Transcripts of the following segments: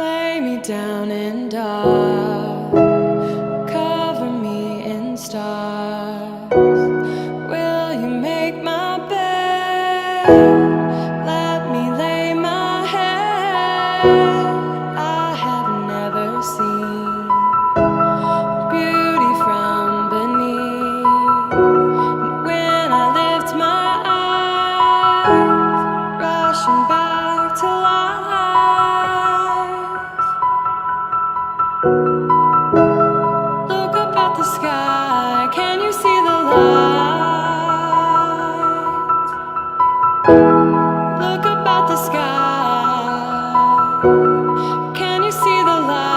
Lay me down in dark, cover me in stars. Will you make my bed? Let me lay my head. I have never seen beauty from beneath. And when I lift my eyes, rushing back to life. Look up at the sky, can you see the light? Look up at the sky, can you see the light?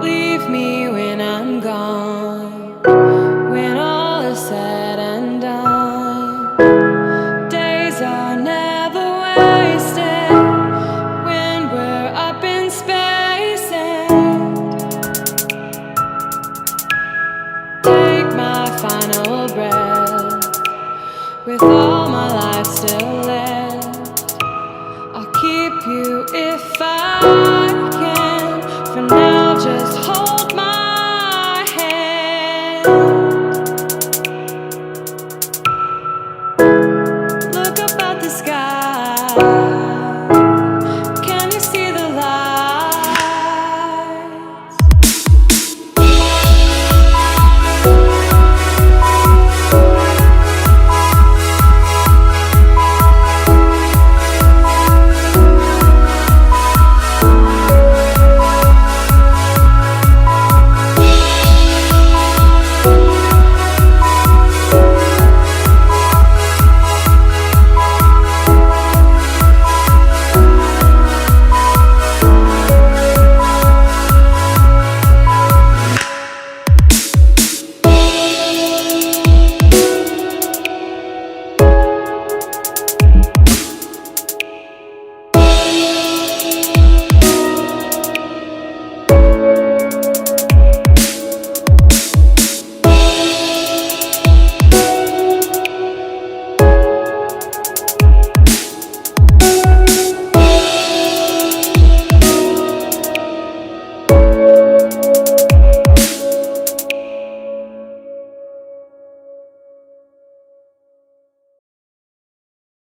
Leave me when I'm gone, when all is said and done. Days are never wasted when we're up in space. And take my final breath with all